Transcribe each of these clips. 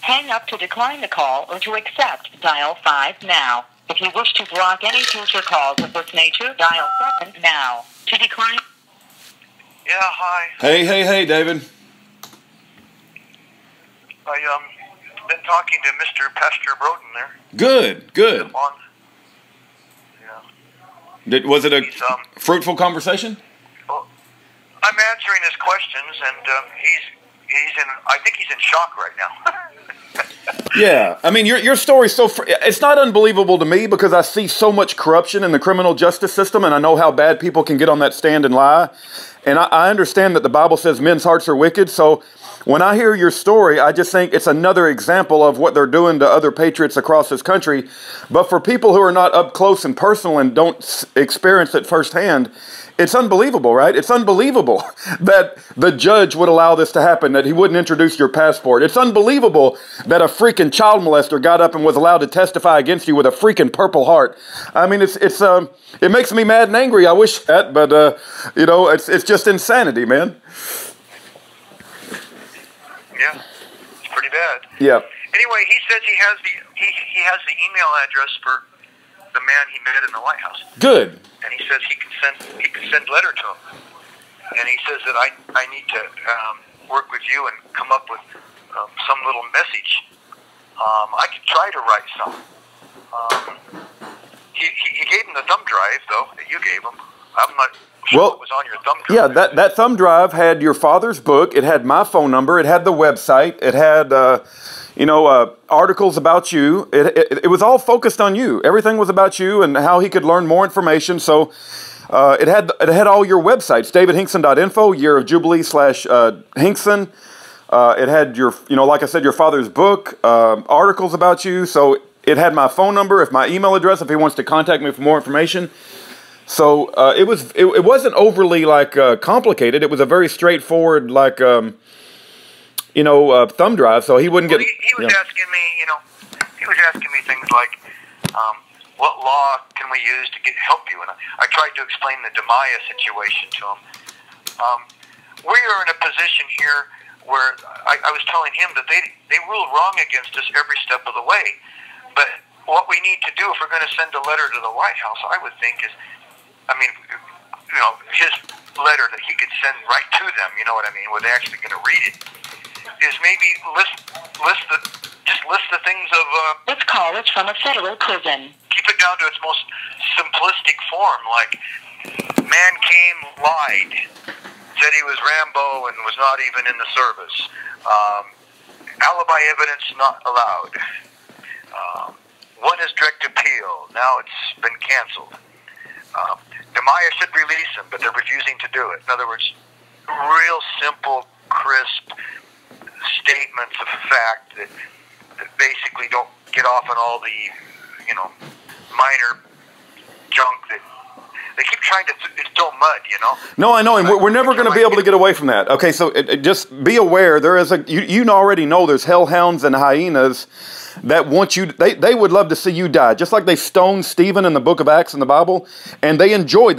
hang up to decline the call or to accept, dial 5 now. If you wish to block any future calls of this nature, dial 7 now. To decline... Yeah, hi. Hey, David. Been talking to Mr. Pastor Broden there. Good. Yeah. Was it a fruitful conversation? Well, I'm answering his questions, and I think he's in shock right now. Yeah, I mean, your story's it's not unbelievable to me because I see so much corruption in the criminal justice system, and I know how bad people can get on that stand and lie. And I understand that the Bible says men's hearts are wicked, so when I hear your story, I just think it's another example of what they're doing to other patriots across this country. But for people who are not up close and personal and don't experience it firsthand, it's unbelievable, right? It's unbelievable that the judge would allow this to happen, that he wouldn't introduce your passport. It's unbelievable that a freaking child molester got up and was allowed to testify against you with a freaking Purple Heart. I mean, it makes me mad and angry. I wish that, but it's just insanity, man. Yeah, it's pretty bad. Yeah. Anyway, he says he has the email address for the man he met in the White House. Good. And he says he can send letter to him. And he says that I need to work with you and come up with some little message. I could try to write some. He gave him the thumb drive, though, that you gave him. I'm not sure what was on your thumb drive. Yeah, that thumb drive had your father's book. It had my phone number. It had the website. It had, articles about you. It was all focused on you. Everything was about you and how he could learn more information. So it had all your websites, davidhinkson.info, Year of Jubilee /Hinkson. It had your, like I said, your father's book, articles about you. So it had my phone number, my email address, if he wants to contact me for more information. So it wasn't overly complicated. It was a very straightforward thumb drive. So he wouldn't get. He was asking me, he was asking me things like, what law can we use to help you? And I tried to explain the Demaya situation to him. We are in a position here where I was telling him that they rule wrong against us every step of the way. But what we need to do if we're going to send a letter to the White House, I would think is, his letter that he could send right to them, you know what I mean, where they're actually going to read it, is maybe list the things of... This call is from a federal prison. Keep it down to its most simplistic form, like, man came, lied, said he was Rambo and was not even in the service. Alibi evidence not allowed. Won his direct appeal. Now it's been canceled. Demaya should release him, but they're refusing to do it. In other words, real simple, crisp statements of fact that basically don't get off on all the, minor junk that they keep trying to throw mud, No, I know, and we're never going to be able to get away from that. Okay, so just be aware, there is you already know there's hellhounds and hyenas that want you, they would love to see you die, just like they stoned Stephen in the book of Acts in the Bible, and they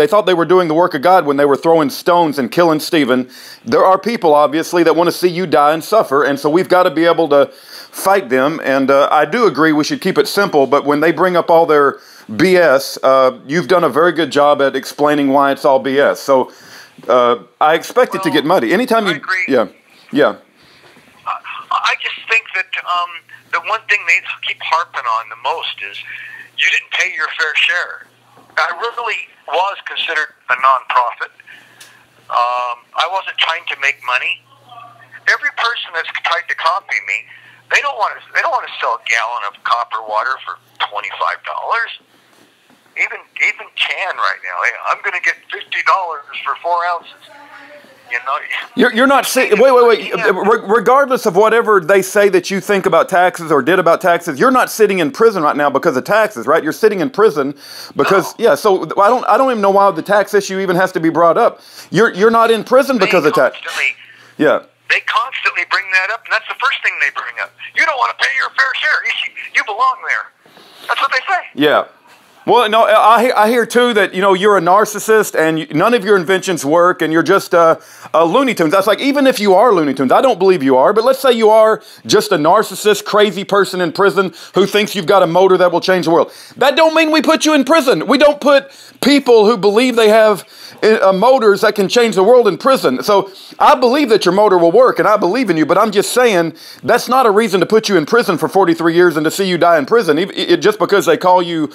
thought they were doing the work of God when they were throwing stones and killing Stephen. There are people, obviously, that want to see you die and suffer, and so we've got to be able to fight them, and I do agree we should keep it simple, but when they bring up all their BS, you've done a very good job at explaining why it's all BS, so I expect it to get muddy. Anytime you... agree. Yeah. I just think that... the one thing they keep harping on the most is you didn't pay your fair share. I really was considered a nonprofit. I wasn't trying to make money. Every person that's tried to copy me, they don't want to sell a gallon of copper water for $25. Even Chan right now, hey, I'm going to get $50 for 4 ounces. You're not saying, wait. Regardless of whatever they say that you think about taxes or did about taxes, you're not sitting in prison right now because of taxes, right? You're sitting in prison because, so I don't even know why the tax issue even has to be brought up. You're not in prison because of tax. Yeah. They constantly bring that up, and that's the first thing they bring up. You don't want to pay your fair share. You belong there. That's what they say. Yeah. Well, no, I hear too that, you know, you're a narcissist and none of your inventions work and you're just a Looney Tunes. That's like, even if you are Looney Tunes, I don't believe you are, but let's say you are just a narcissist, crazy person in prison who thinks you've got a motor that will change the world. That don't mean we put you in prison. We don't put people who believe they have motors that can change the world in prison. So I believe that your motor will work and I believe in you, but I'm just saying that's not a reason to put you in prison for 43 years and to see you die in prison, just because they call you,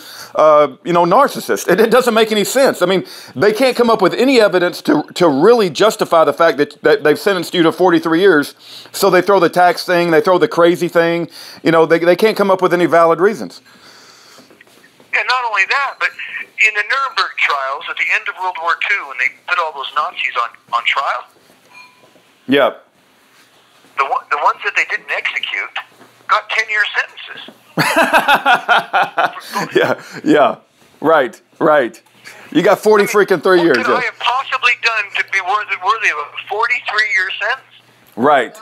you know, narcissist. It doesn't make any sense. I mean, they can't come up with any evidence to really justify the fact that they've sentenced you to 43 years. So they throw the tax thing, they throw the crazy thing. You know, they can't come up with any valid reasons. Yeah, not only that, but in the Nuremberg trials at the end of World War II, when they put all those Nazis on trial, yeah, the ones that they didn't execute got 10-year sentences. yeah, right. You got 40 freaking 3 years. What could I have possibly done to be worthy of a 43-year sentence? Right.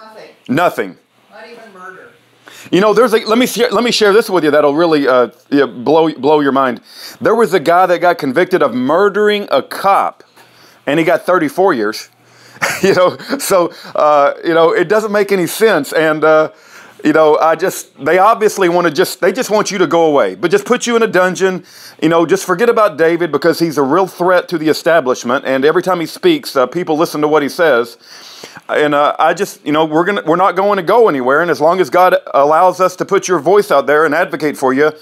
Nothing. Not even murder. You know, let me share this with you that'll really blow your mind. There was a guy that got convicted of murdering a cop, and he got 34 years. You know, so you know, it doesn't make any sense. And you know, they obviously they just want you to go away, but just put you in a dungeon. You know, just forget about David because he's a real threat to the establishment. And every time he speaks, people listen to what he says. And you know, we're not going to go anywhere. And as long as God allows us to put your voice out there and advocate for you,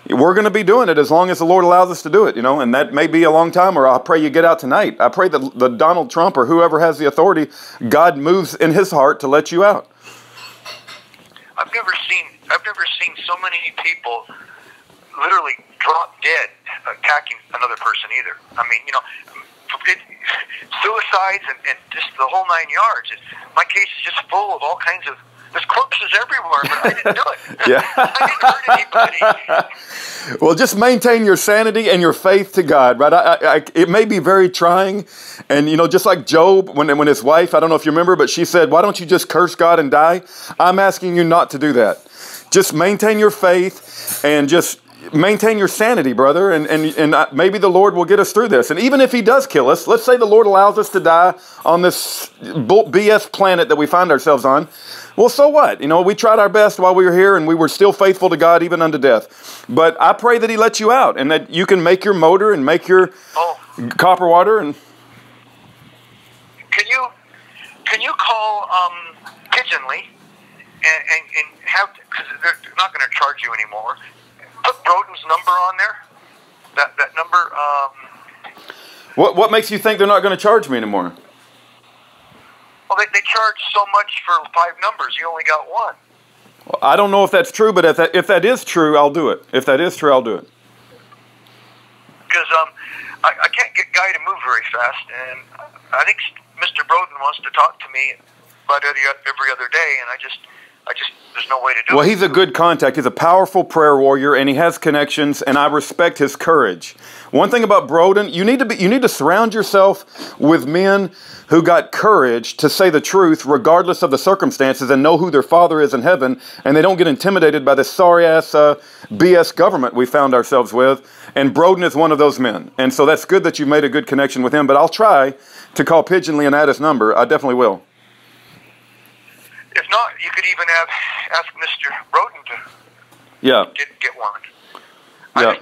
we're going to be doing it as long as the Lord allows us to do it, you know, and that may be a long time, or I pray you get out tonight. I pray that the Donald Trump or whoever has the authority, God moves in his heart to let you out. I've never seen so many people literally drop dead attacking another person either. I mean, you know, suicides and just the whole 9 yards. My case is just full of all kinds of, there's corpses everywhere, but I didn't do it. Yeah. I didn't hurt anybody. Well, just maintain your sanity and your faith to God, right? It may be very trying. And, you know, just like Job, when his wife, I don't know if you remember, but she said, why don't you just curse God and die? I'm asking you not to do that. Just maintain your faith and just maintain your sanity, brother, and maybe the Lord will get us through this. And even if he does kill us, let's say the Lord allows us to die on this BS planet that we find ourselves on. Well, so what? You know, we tried our best while we were here, and we were still faithful to God even unto death. But I pray that he lets you out, and that you can make your motor and make your copper water. And can you call Pigeonly and have, because they're not going to charge you anymore, put Broden's number on there? That number. What makes you think they're not going to charge me anymore? Well, they charge so much for 5 numbers. You only got 1. Well, I don't know if that's true, but if that is true, I'll do it. If that is true, I'll do it. Because I can't get Guy to move very fast, and I think Mr. Broden wants to talk to me about every other day, and I just there's no way to do it. Well, he's a good contact. He's a powerful prayer warrior, and he has connections, and I respect his courage. One thing about Broden, you need to surround yourself with men who got courage to say the truth regardless of the circumstances and know who their Father is in heaven, and they don't get intimidated by this sorry-ass BS government we found ourselves with. And Broden is one of those men. And so that's good that you made a good connection with him, but I'll try to call Pigeonly and add his number. I definitely will. If not, you could even ask Mr. Broden to get one. Yeah.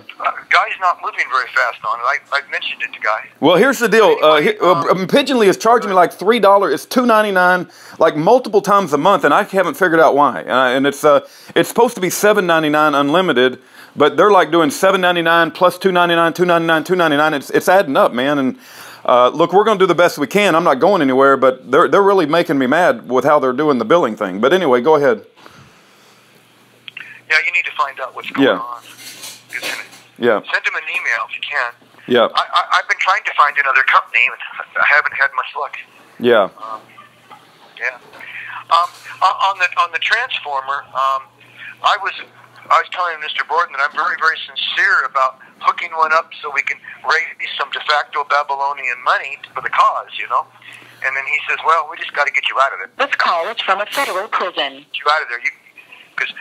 Guy's not moving very fast on it. I've mentioned it to Guy. Well, here's the deal. Pigeonly is charging me like $3. It's $2.99, like multiple times a month, and I haven't figured out why. And it's supposed to be $7.99 unlimited, but they're like doing $7.99 plus $2.99, $2.99, $2.99. It's adding up, man. And look, we're going to do the best we can. I'm not going anywhere, but they're really making me mad with how they're doing the billing thing. But anyway, go ahead. Yeah, you need to find out what's going on. Yeah. Send him an email if you can. Yeah. I've been trying to find another company, and I haven't had much luck. Yeah. On the transformer, I was telling Mr. Borden that I'm very, very sincere about hooking one up so we can raise some de facto Babylonian money for the cause, you know. And then he says, "Well, we just got to get you out of it." This call is from a federal prison. Get you out of there, because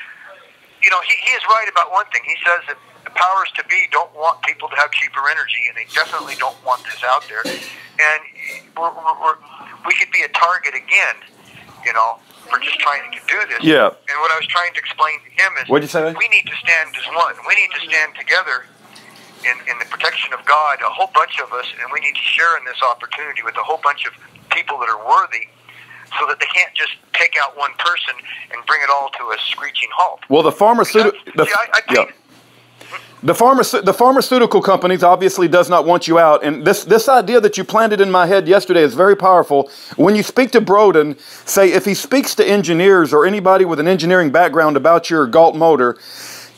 you know he is right about one thing. He says that the powers to be don't want people to have cheaper energy, and they definitely don't want this out there. And we could be a target again, for just trying to do this. Yeah. And what I was trying to explain to him is, what'd you say? We need to stand as one. We need to stand together in the protection of God, a whole bunch of us, and we need to share in this opportunity with a whole bunch of people that are worthy, so that they can't just take out one person and bring it all to a screeching halt. Well, the pharmaceutical companies obviously does not want you out, and this idea that you planted in my head yesterday is very powerful. When you speak to Broden, say if he speaks to engineers or anybody with an engineering background about your Galt motor,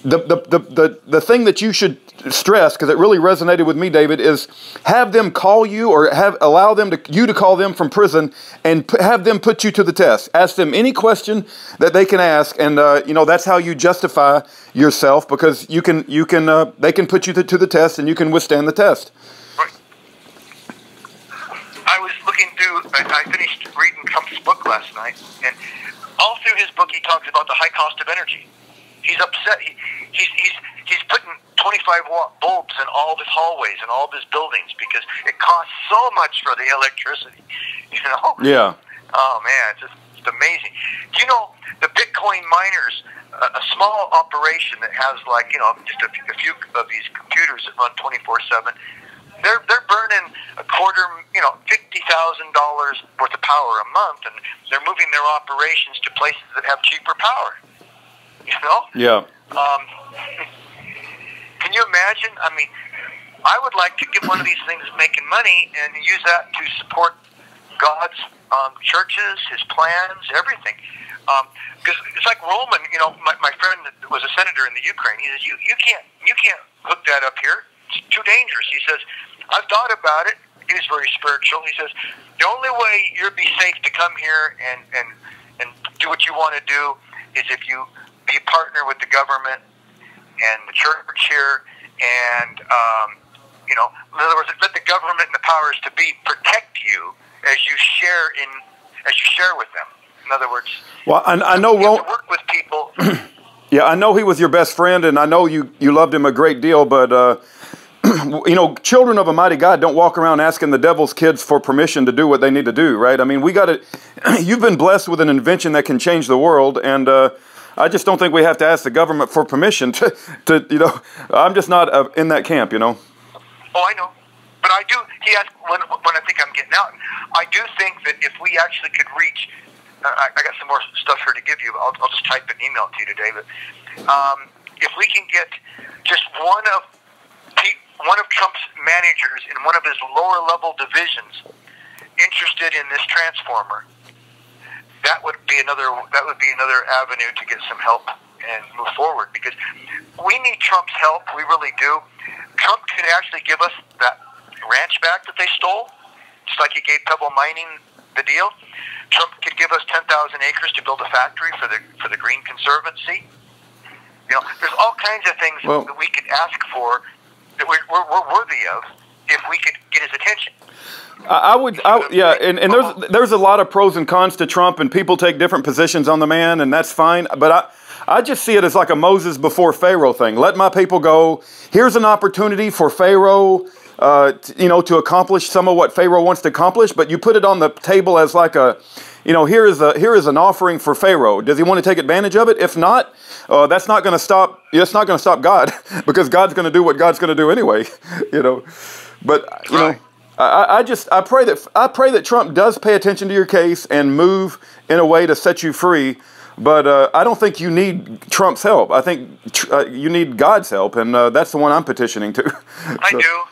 the thing that you should stress, because it really resonated with me, David, is have them call you or allow you to call them from prison and have them put you to the test. Ask them any question that they can ask, and that's how you justify yourself, because they can put you to the test and you can withstand the test. Right. I was looking through. I finished reading Trump's book last night, and all through his book he talks about the high cost of energy. He's upset. He's putting 25-watt bulbs in all of his hallways and all of his buildings because it costs so much for the electricity. Yeah. Oh man, it's amazing. Do you know the Bitcoin miners? A small operation that has just a few of these computers that run 24/7. They're burning $250,000 worth of power a month, and they're moving their operations to places that have cheaper power. Yeah. Can you imagine? I mean, I would like to get one of these things making money and use that to support God's churches, His plans, everything. Because it's like Roman. My friend that was a senator in the Ukraine. He says you can't hook that up here. It's too dangerous. He says, I've thought about it. He was very spiritual. He says the only way you'll be safe to come here and do what you want to do is if you be a partner with the government and the church here, and in other words, let the government and the powers to be protect you as you share with them. In other words, well, I know you have to work with people. Yeah, I know he was your best friend, and I know you loved him a great deal, but children of a mighty God don't walk around asking the devil's kids for permission to do what they need to do, right? I mean, you've been blessed with an invention that can change the world, and I just don't think we have to ask the government for permission to I'm just not in that camp, Oh, I know. But I do, he asked, when I think I'm getting out, I do think that if we actually could reach, I got some more stuff here to give you, I'll just type an email to you today, but if we can get just one of Trump's managers in one of his lower level divisions interested in this transformer, that would be another avenue to get some help and move forward, because we need Trump's help. We really do. Trump could actually give us that ranch back that they stole, just like he gave Pebble Mining the deal. Trump could give us 10,000 acres to build a factory for the Green Conservancy. There's all kinds of things that we could ask for that we're worthy of if we could get his attention. And there's a lot of pros and cons to Trump, and people take different positions on the man, and that's fine. But I just see it as like a Moses before Pharaoh thing. Let my people go. Here's an opportunity for Pharaoh, to accomplish some of what Pharaoh wants to accomplish. But you put it on the table as like here is an offering for Pharaoh. Does he want to take advantage of it? If not, that's not going to stop. It's not going to stop God, because God's going to do what God's going to do anyway. But I pray that Trump does pay attention to your case and move in a way to set you free. But I don't think you need Trump's help. I think you need God's help, and that's the one I'm petitioning to. I do.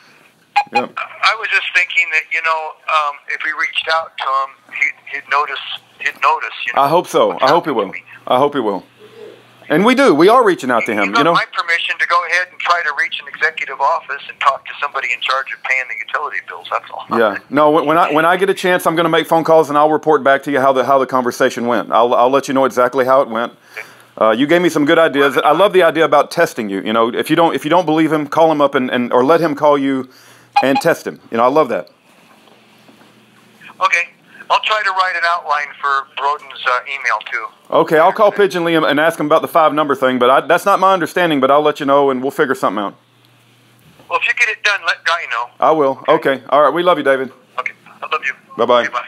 Yeah. I was just thinking that if we reached out to him, he'd notice. I hope so. I hope he will. I hope he will. And we do. We are reaching out to him. You got my permission to go ahead and try to reach an executive office and talk to somebody in charge of paying the utility bills. That's all. Yeah. No. When I get a chance, I'm going to make phone calls and I'll report back to you how the conversation went. I'll let you know exactly how it went. You gave me some good ideas. I love the idea about testing you. If you don't believe him, call him up or let him call you and test him. I love that. Okay. I'll try to write an outline for Broden's email too. Okay, I'll call Pigeon Lee and ask him about the 5-number thing, but that's not my understanding, but I'll let you know and we'll figure something out. Well, if you get it done, let Guy know. I will. Okay. All right. We love you, David. Okay. I love you. Bye-bye. Okay, bye.